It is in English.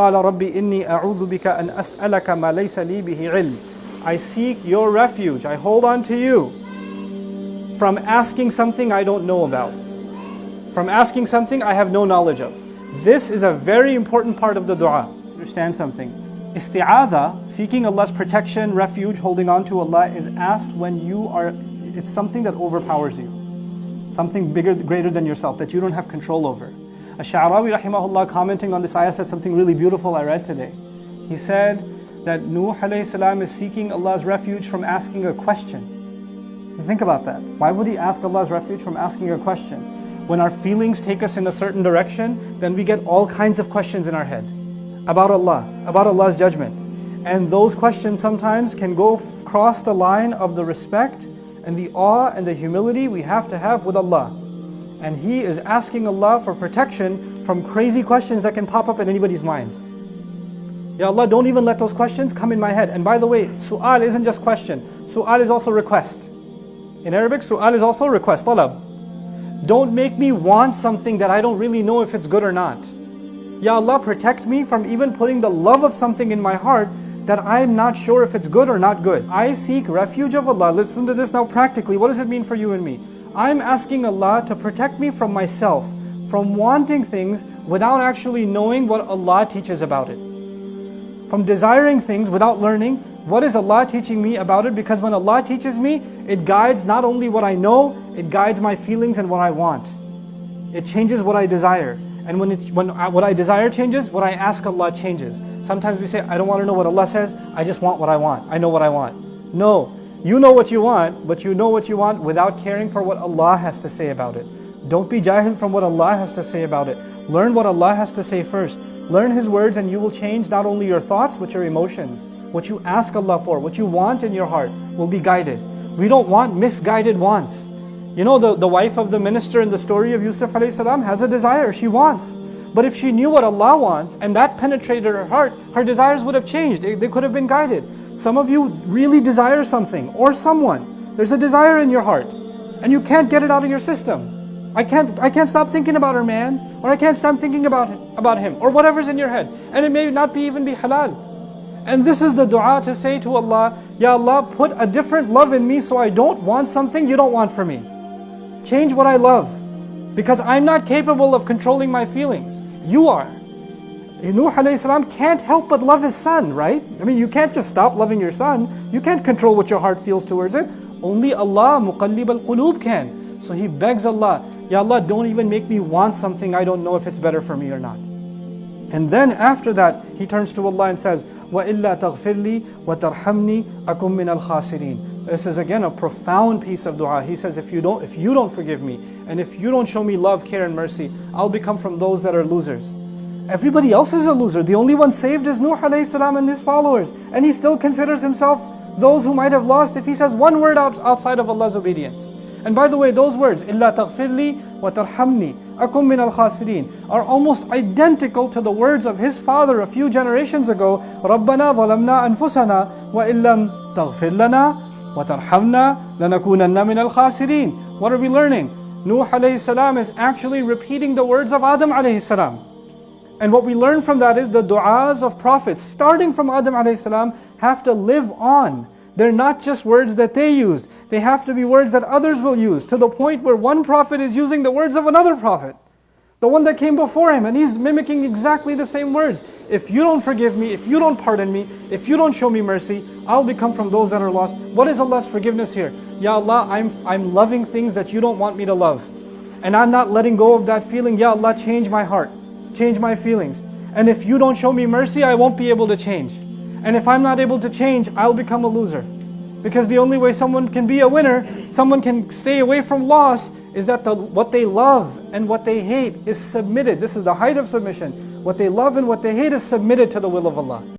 قال ربي إني أعوذ بك أن أسألك ما ليس لي به علم. I seek your refuge, I hold on to you from asking something I don't know about, from asking something I have no knowledge of. This is a very important part of the dua. Understand something. Isti'adha, seeking Allah's protection, refuge, holding on to Allah, is asked when it's something that overpowers you. Something bigger, greater than yourself, that you don't have control over. Ash-Sha'rawi rahimahullah, commenting on this ayah, said something really beautiful I read today. He said that Nuh alayhi salam is seeking Allah's refuge from asking a question. Think about that. Why would he ask Allah's refuge from asking a question? When our feelings take us in a certain direction, then we get all kinds of questions in our head about Allah, about Allah's judgment. And those questions sometimes can cross the line of the respect and the awe and the humility we have to have with Allah. And he is asking Allah for protection from crazy questions that can pop up in anybody's mind. Ya Allah, don't even let those questions come in my head. And by the way, su'al isn't just question. Su'al is also request. In Arabic, su'al is also request, talab. Don't make me want something that I don't really know if it's good or not. Ya Allah, protect me from even putting the love of something in my heart that I'm not sure if it's good or not good. I seek refuge of Allah. Listen to this now practically. What does it mean for you and me? I'm asking Allah to protect me from myself, from wanting things without actually knowing what Allah teaches about it. From desiring things without learning what is Allah teaching me about it, because when Allah teaches me, it guides not only what I know, it guides my feelings and what I want. It changes what I desire. And when what I desire changes, what I ask Allah changes. Sometimes we say, I don't want to know what Allah says, I just want what I want. I know what I want. No, you know what you want, but you know what you want without caring for what Allah has to say about it. Don't be jahil from what Allah has to say about it. Learn what Allah has to say first. Learn His words and you will change not only your thoughts, but your emotions. What you ask Allah for, what you want in your heart will be guided. We don't want misguided wants. You know, the wife of the minister in the story of Yusuf alayhi salam has a desire, she wants. But if she knew what Allah wants and that penetrated her heart, her desires would have changed, they could have been guided. Some of you really desire something or someone. There's a desire in your heart and you can't get it out of your system. I can't stop thinking about her, man, or I can't stop thinking about him, or whatever's in your head. And it may not even be halal. And this is the dua to say to Allah, Ya Allah, put a different love in me so I don't want something you don't want for me. Change what I love, because I'm not capable of controlling my feelings. You are. Nuh alayhi salam can't help but love his son, right? I mean, you can't just stop loving your son. You can't control what your heart feels towards it. Only Allah, muqallib al-qulub, can. So he begs Allah, Ya Allah, don't even make me want something I don't know if it's better for me or not. And then after that, he turns to Allah and says, وَإِلَّا تَغْفِرْ لِي وَتَرْحَمْنِي أَكُمْ مِنَ الْخَاسِرِينَ. This is again a profound piece of dua. He says, if you don't forgive me, and if you don't show me love, care and mercy, I'll become from those that are losers. Everybody else is a loser. The only one saved is Nuh alayhi salam and his followers. And he still considers himself those who might have lost if he says one word outside of Allah's obedience. And by the way, those words, إِلَّا تَغْفِرْ لِي وَتَرْحَمْنِي أَكُمْ مِنَ الْخَاسِرِينَ, are almost identical to the words of his father a few generations ago, رَبَّنَا ظَلَمْنَا أَنفُسَنَا وَإِن لَمْ تَغْفِرْ لَنَا وَتَرْحَمْنَا لَنَكُونَنَّ مِنَ الْخَاسِرِينَ. What are we learning? Nuh alayhi salam is actually repeating the words of Adam alayhi salam. And what we learn from that is the du'as of prophets, starting from Adam alayhi salam, have to live on. They're not just words that they used. They have to be words that others will use, to the point where one prophet is using the words of another prophet, the one that came before him, and he's mimicking exactly the same words. If you don't forgive me, if you don't pardon me, if you don't show me mercy, I'll become from those that are lost. What is Allah's forgiveness here? Ya Allah, I'm loving things that you don't want me to love. And I'm not letting go of that feeling. Ya Allah, change my heart, change my feelings. And if you don't show me mercy, I won't be able to change. And if I'm not able to change, I'll become a loser. Because the only way someone can be a winner, someone can stay away from loss, is that what they love and what they hate is submitted. This is the height of submission. What they love and what they hate is submitted to the will of Allah.